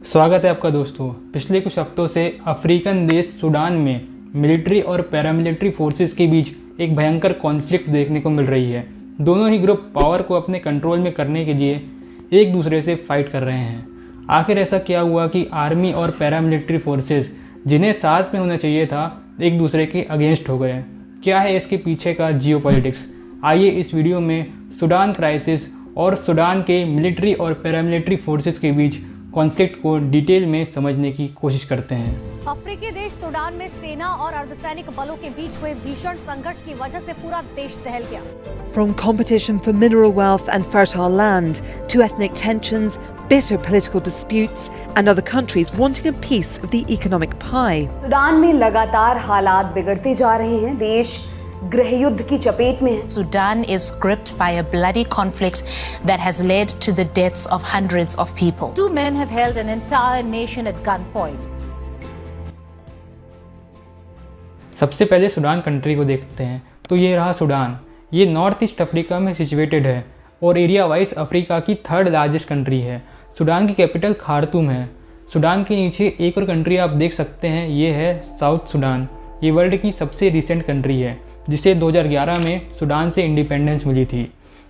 स्वागत है आपका दोस्तों। पिछले कुछ हफ्तों से अफ्रीकन देश सूडान में मिलिट्री और पैरामिलिट्री फोर्सेस के बीच एक भयंकर कॉन्फ्लिक्ट देखने को मिल रही है। दोनों ही ग्रुप पावर को अपने कंट्रोल में करने के लिए एक दूसरे से फाइट कर रहे हैं। आखिर ऐसा क्या हुआ कि आर्मी और पैरामिलिट्री फोर्सेस जिन्हें साथ में होना चाहिए था एक दूसरे के अगेंस्ट हो गए? क्या है इसके पीछे का जियोपॉलिटिक्स? आइए इस वीडियो में सूडान क्राइसिस और सूडान के मिलिट्री और पैरामिलिट्री फोर्सेस के बीच कॉन्फ्लिक्ट को डिटेल में समझने की कोशिश करते हैं। अफ्रीकी देश सूडान में सेना और अर्धसैनिक बलों के बीच हुए भीषण संघर्ष की वजह से पूरा देश दहल गया। From competition for mineral wealth and fertile land to ethnic tensions, bitter political disputes and other countries wanting a piece of the economic pie. Sudan में लगातार हालात बिगड़ते जा रहे हैं। देश गृह युद्ध की चपेट में है। Sudan is gripped by a bloody conflict that has led to the deaths of hundreds of people. Two men have held an entire nation at gunpoint. सबसे पहले सूडान कंट्री को देखते हैं। तो ये रहा सूडान। ये नॉर्थ ईस्ट अफ्रीका में सिचुएटेड है और एरिया वाइज अफ्रीका की थर्ड लार्जेस्ट कंट्री है। सूडान की कैपिटल खार्तूम है। सूडान के नीचे एक और कंट्री आप देख सकते हैं, ये है साउथ सूडान। ये वर्ल्ड की सबसे रिसेंट कंट्री है जिसे 2011 में सूडान से इंडिपेंडेंस मिली थी,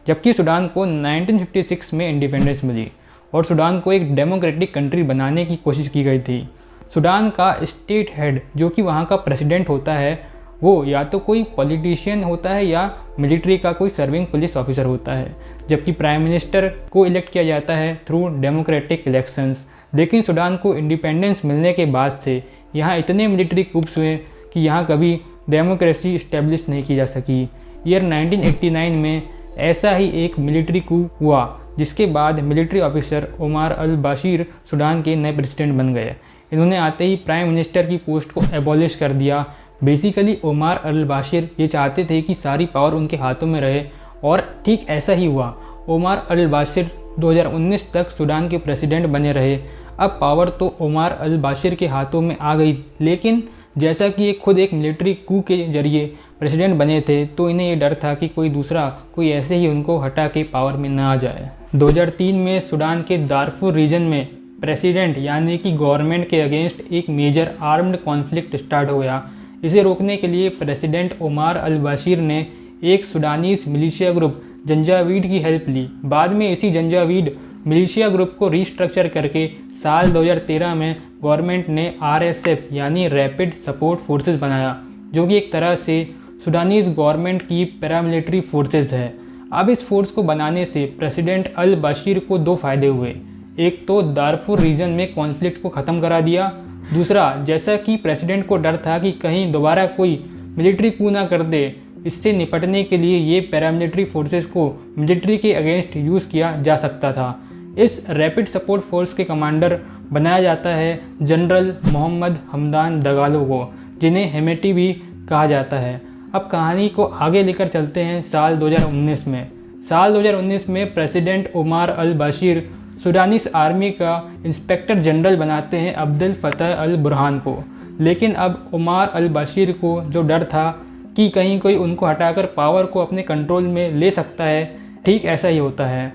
जबकि सूडान को 1956 में इंडिपेंडेंस मिली और सूडान को एक डेमोक्रेटिक कंट्री बनाने की कोशिश की गई थी। सूडान का स्टेट हेड जो कि वहाँ का प्रेसिडेंट होता है वो या तो कोई पॉलिटिशियन होता है या मिलिट्री का कोई सर्विंग पुलिस ऑफिसर होता है, जबकि प्राइम मिनिस्टर को इलेक्ट किया जाता है थ्रू डेमोक्रेटिक इलेक्शंस। लेकिन सूडान को इंडिपेंडेंस मिलने के बाद से यहाँ इतने मिलिट्री कूप्स हुए कि यहाँ कभी डेमोक्रेसी इस्टेब्लिश नहीं की जा सकी। ईयर 1989 में ऐसा ही एक मिलिट्री कूप हुआ जिसके बाद मिलिट्री ऑफिसर ओमार अल बशीर सूडान के नए प्रेसिडेंट बन गए। इन्होंने आते ही प्राइम मिनिस्टर की पोस्ट को एबॉलिश कर दिया। बेसिकली ओमार अल बशीर ये चाहते थे कि सारी पावर उनके हाथों में रहे और ठीक ऐसा ही हुआ। ओमार अल बशीर 2019 तक सूडान के प्रेसिडेंट बने रहे। अब पावर तो ओमार अल बशीर के हाथों में आ गई, लेकिन जैसा कि ये खुद एक मिलिट्री कू के जरिए प्रेसिडेंट बने थे तो इन्हें ये डर था कि कोई ऐसे ही उनको हटा के पावर में ना आ जाए। 2003 में सूडान के दारफुर रीजन में प्रेसिडेंट यानी कि गवर्नमेंट के अगेंस्ट एक मेजर आर्म्ड कॉन्फ्लिक्ट स्टार्ट हो गया। इसे रोकने के लिए प्रेसिडेंट ओमार अल बशीर ने एक सूडानीज मिलिशिया ग्रुप जंजावीड की हेल्प ली। बाद में इसी जंजावीड मिलिशिया ग्रुप को रिस्ट्रक्चर करके साल 2013 में गवर्नमेंट ने RSF यानी रैपिड सपोर्ट फोर्सेस बनाया, जो कि एक तरह से सूडानीज गवर्नमेंट की पैरामिलिट्री फोर्सेस है। अब इस फोर्स को बनाने से प्रेसिडेंट अल बशीर को दो फायदे हुए। एक तो दारफुर रीजन में कॉन्फ्लिक्ट को ख़त्म करा दिया, दूसरा जैसा कि प्रेसिडेंट को डर था कि कहीं दोबारा कोई मिलिट्री कू ना कर दे, इससे निपटने के लिए ये पैरामिलिट्री फोर्सेस को मिलिट्री के अगेंस्ट यूज़ किया जा सकता था। इस रैपिड सपोर्ट फोर्स के कमांडर बनाया जाता है जनरल मोहम्मद हमदान दगालो को, जिन्हें हेमेटी भी कहा जाता है। अब कहानी को आगे लेकर चलते हैं साल 2019 में। साल 2019 में प्रेसिडेंट ओमार अल बशीर सूडानीस आर्मी का इंस्पेक्टर जनरल बनाते हैं अब्दुल फतह अल बुरहान को। लेकिन अब ओमार अल बशीर को जो डर था कि कहीं कोई उनको हटाकर पावर को अपने कंट्रोल में ले सकता है, ठीक ऐसा ही होता है।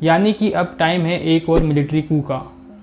यानी कि अब टाइम है एक और मिलिट्री कू का।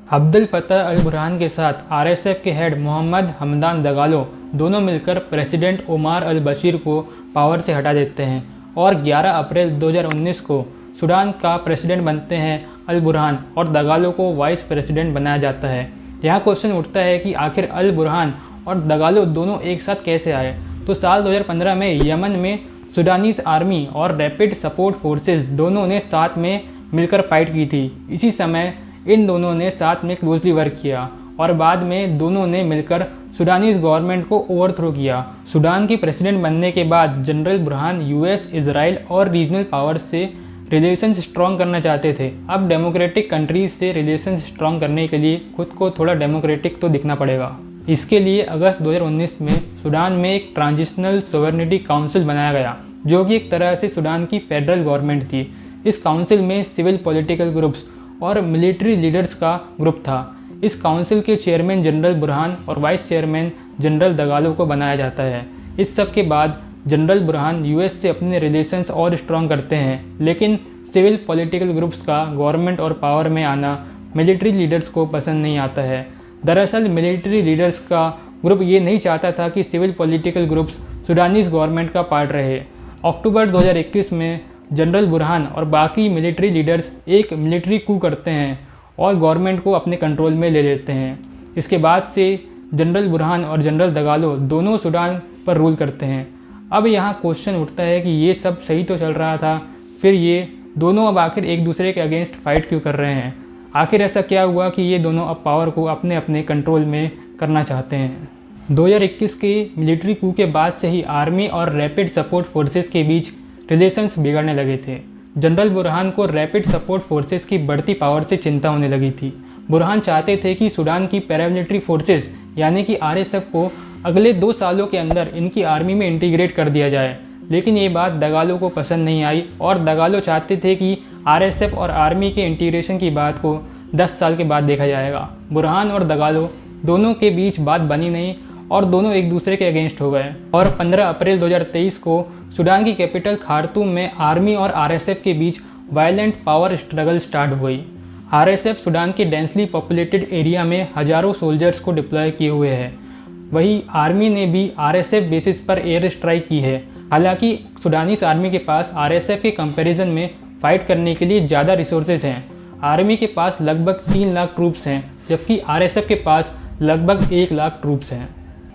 अब्दुल फतह अल बुरहान के साथ RSF के हेड मोहम्मद हमदान दगालो दोनों मिलकर प्रेसिडेंट ओमार अल बशीर को पावर से हटा देते हैं और 11 अप्रैल 2019 को सूडान का प्रेसिडेंट बनते हैं अल बुरहान और दगालो को वाइस प्रेसिडेंट बनाया जाता है। यहाँ क्वेश्चन उठता है कि आखिर अल बुरहान और दगालो दोनों एक साथ कैसे आए? तो साल 2015 में यमन में सूडानीज आर्मी और रैपिड सपोर्ट फोर्सेस दोनों ने साथ में मिलकर फाइट की थी। इसी समय इन दोनों ने साथ में क्लोजली वर्क किया और बाद में दोनों ने मिलकर सूडानीज गवर्नमेंट को ओवरथ्रो किया। सूडान के प्रेसिडेंट बनने के बाद जनरल बुरहान US, इजराइल और रीजनल पावर से रिलेशंस स्ट्रॉन्ग करना चाहते थे। अब डेमोक्रेटिक कंट्रीज से रिलेशंस स्ट्रॉन्ग करने के लिए खुद को थोड़ा डेमोक्रेटिक तो दिखना पड़ेगा। इसके लिए अगस्त 2019 में सूडान में एक ट्रांजिशनल सोवरेनिटी काउंसिल बनाया गया, जो कि एक तरह से सूडान की फेडरल गवर्नमेंट थी। इस काउंसिल में सिविल पॉलिटिकल ग्रुप्स और मिलिट्री लीडर्स का ग्रुप था। इस काउंसिल के चेयरमैन जनरल बुरहान और वाइस चेयरमैन जनरल दगालो को बनाया जाता है। इस सब के बाद जनरल बुरहान US से अपने रिलेशंस और स्ट्रॉन्ग करते हैं, लेकिन सिविल पॉलिटिकल ग्रुप्स का गवर्नमेंट और पावर में आना मिलिट्री लीडर्स को पसंद नहीं आता है। दरअसल मिलिट्री लीडर्स का ग्रुप ये नहीं चाहता था कि civil political groups Sudanese government का पार्ट रहे। अक्टूबर 2021 में जनरल बुरहान और बाकी मिलिट्री लीडर्स एक मिलिट्री कू करते हैं और गवर्नमेंट को अपने कंट्रोल में ले लेते हैं। इसके बाद से जनरल बुरहान और जनरल दगालो दोनों सूडान पर रूल करते हैं। अब यहाँ क्वेश्चन उठता है कि ये सब सही तो चल रहा था, फिर ये दोनों अब आखिर एक दूसरे के अगेंस्ट फाइट क्यों कर रहे हैं? आखिर ऐसा क्या हुआ कि ये दोनों अब पावर को अपने अपने कंट्रोल में करना चाहते हैं? 2021 के मिलिट्री कू के बाद से ही आर्मी और रैपिड सपोर्ट फोर्सेस के बीच रिलेशंस बिगड़ने लगे थे। जनरल बुरहान को रैपिड सपोर्ट फोर्सेस की बढ़ती पावर से चिंता होने लगी थी। बुरहान चाहते थे कि सूडान की पैरामिलिट्री फोर्सेस यानी कि आरएसएफ को अगले 2 सालों के अंदर इनकी आर्मी में इंटीग्रेट कर दिया जाए, लेकिन ये बात दगालो को पसंद नहीं आई और दगालो चाहते थे कि आरएसएफ और आर्मी के इंटीग्रेशन की बात को 10 साल के बाद देखा जाएगा। बुरहान और दगालो दोनों के बीच बात बनी नहीं और दोनों एक दूसरे के अगेंस्ट हो गए और 15 अप्रैल 2023 को सूडान की कैपिटल खार्तूम में आर्मी और आरएसएफ के बीच वायलेंट पावर स्ट्रगल स्टार्ट हो गई। आरएसएफ सूडान के डेंसली पॉपुलेटेड एरिया में हजारों सोल्जर्स को डिप्लॉय किए हुए है। वहीं आर्मी ने भी आरएसएफ बेसिस पर एयर स्ट्राइक की है। हालांकि सूडानीस आर्मी के पास आरएसएफ के कंपैरिजन में फाइट करने के लिए ज़्यादा रिसोर्सेज हैं। आर्मी के पास लगभग 3 लाख ट्रूप्स हैं, जबकि आरएसएफ के पास लगभग 1 लाख ट्रूप्स हैं।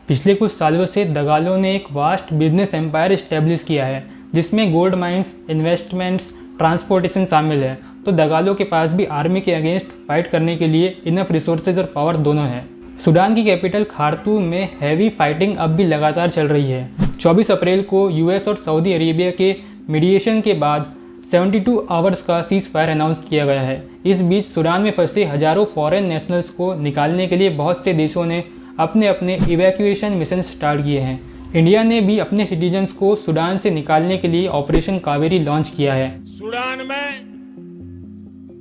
पिछले कुछ सालों से दगालो ने एक वास्ट बिजनेस एम्पायर इस्टेब्लिश किया है, जिसमें गोल्ड माइंस, इन्वेस्टमेंट्स, ट्रांसपोर्टेशन शामिल है। तो दगालो के पास भी आर्मी के अगेंस्ट फाइट करने के लिए इनफ रिसोर्सेज और पावर दोनों हैं। सूडान की कैपिटल खार्तूम में हैवी फाइटिंग अब भी लगातार चल रही है। 24 अप्रैल को यूएस और सऊदी अरेबिया के मीडिएशन के बाद 72 आवर्स का सीज फायर अनाउंस किया गया है। इस बीच सूडान में फंसे हजारों फॉरेन नेशनल्स को निकालने के लिए बहुत से देशों ने अपने अपने इवैक्यूएशन मिशन स्टार्ट किए हैं। इंडिया ने भी अपने सिटीजन्स को सूडान से निकालने के लिए ऑपरेशन कावेरी लॉन्च किया है। सूडान में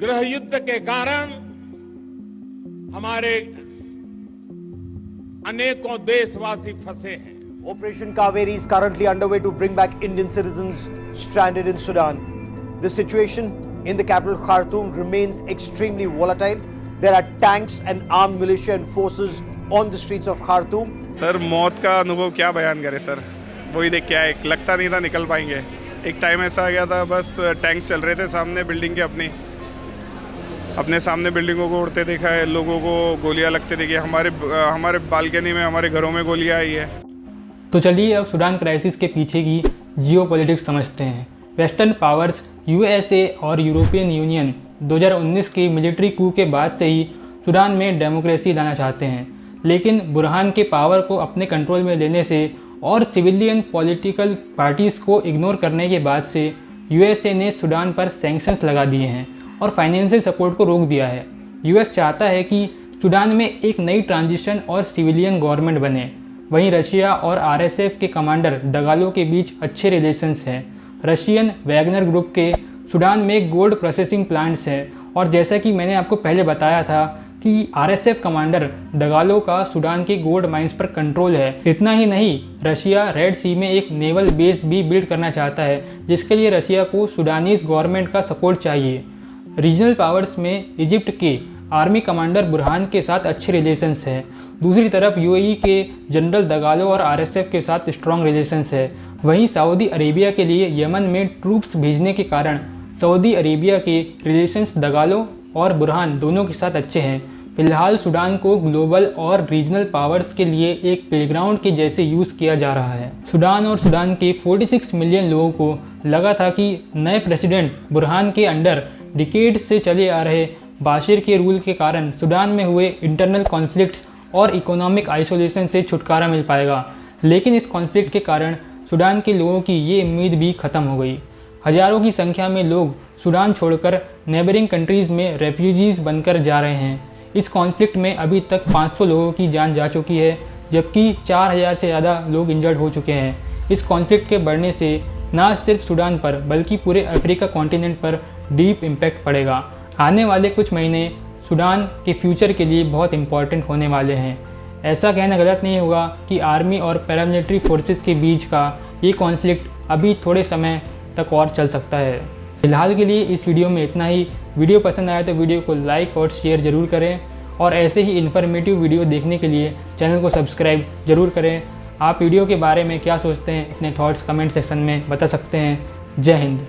गृह युद्ध के कारण हमारे अनेकों देशवासी फंसे हैं। Operation Kaveri is currently underway to bring back Indian citizens stranded in Sudan. The situation in the capital Khartoum remains extremely volatile. There are tanks and armed militia and forces on the streets of Khartoum. Sir मौत का अनुभव क्या बयान करें sir, वही देख के आए, लगता नहीं था निकल पाएंगे। एक टाइम ऐसा आ गया था, बस टैंक्स चल रहे थे सामने बिल्डिंग के, अपने सामने बिल्डिंगों को उड़ते देखा है, लोगों को गोलियां लगते देखी, हमारे बालकनी में, हमारे घरों में गोलियां आई है। तो चलिए अब सूडान क्राइसिस के पीछे की जियोपॉलिटिक्स समझते हैं। वेस्टर्न पावर्स यूएसए और यूरोपियन यूनियन 2019 के मिलिट्री कू के बाद से ही सूडान में डेमोक्रेसी लाना चाहते हैं, लेकिन बुरहान के पावर को अपने कंट्रोल में लेने से और सिविलियन पॉलिटिकल पार्टीज़ को इग्नोर करने के बाद से यूएसए ने सूडान पर सैंक्शंस लगा दिए हैं और फाइनेंशियल सपोर्ट को रोक दिया है। यूएस चाहता है कि सूडान में एक नई ट्रांजिशन और सिविलियन गवर्नमेंट बने। वहीं रशिया और आरएसएफ के कमांडर दगालो के बीच अच्छे रिलेशंस हैं। रशियन वैगनर ग्रुप के सूडान में गोल्ड प्रोसेसिंग प्लांट्स हैं और जैसा कि मैंने आपको पहले बताया था कि आरएसएफ कमांडर दगालो का सूडान के गोल्ड माइंस पर कंट्रोल है। इतना ही नहीं, रशिया रेड सी में एक नेवल बेस भी बिल्ड करना चाहता है, जिसके लिए रशिया को सूडानीज गवर्नमेंट का सपोर्ट चाहिए। रीजनल पावर्स में इजिप्ट के आर्मी कमांडर बुरहान के साथ अच्छे रिलेशंस है। दूसरी तरफ यूएई के जनरल दगालो और आरएसएफ के साथ स्ट्रॉन्ग रिलेशंस है। वहीं सऊदी अरेबिया के लिए यमन में ट्रूप्स भेजने के कारण सऊदी अरेबिया के रिलेशंस दगालो और बुरहान दोनों के साथ अच्छे हैं। फिलहाल सूडान को ग्लोबल और रीजनल पावर्स के लिए एक प्लेग्राउंड के जैसे यूज़ किया जा रहा है। सूडान और सूडान के 46 मिलियन लोगों को लगा था कि नए प्रेसिडेंट बुरहान के अंडर डिकेड से चले आ रहे बाशिर के रूल के कारण सूडान में हुए इंटरनल कॉन्फ्लिक्ट्स और इकोनॉमिक आइसोलेशन से छुटकारा मिल पाएगा, लेकिन इस कॉन्फ्लिक्ट के कारण सूडान के लोगों की ये उम्मीद भी ख़त्म हो गई। हज़ारों की संख्या में लोग सूडान छोड़कर नेबरिंग कंट्रीज़ में रेफ्यूजीज़ बनकर जा रहे हैं। इस कॉन्फ्लिक्ट में अभी तक 500 लोगों की जान जा चुकी है, जबकि 4000 से ज़्यादा लोग इंजर्ड हो चुके हैं। इस कॉन्फ्लिक्ट के बढ़ने से न सिर्फ सूडान पर बल्कि पूरे अफ्रीका कॉन्टिनेंट पर डीप इम्पैक्ट पड़ेगा। आने वाले कुछ महीने सूडान के फ्यूचर के लिए बहुत इंपॉर्टेंट होने वाले हैं। ऐसा कहना गलत नहीं होगा कि आर्मी और पैरामिलिट्री फोर्सेस के बीच का ये कॉन्फ्लिक्ट अभी थोड़े समय तक और चल सकता है। फिलहाल के लिए इस वीडियो में इतना ही। वीडियो पसंद आया तो वीडियो को लाइक और शेयर ज़रूर करें और ऐसे ही इन्फॉर्मेटिव वीडियो देखने के लिए चैनल को सब्सक्राइब ज़रूर करें। आप वीडियो के बारे में क्या सोचते हैं अपने थॉट्स कमेंट सेक्शन में बता सकते हैं। जय हिंद।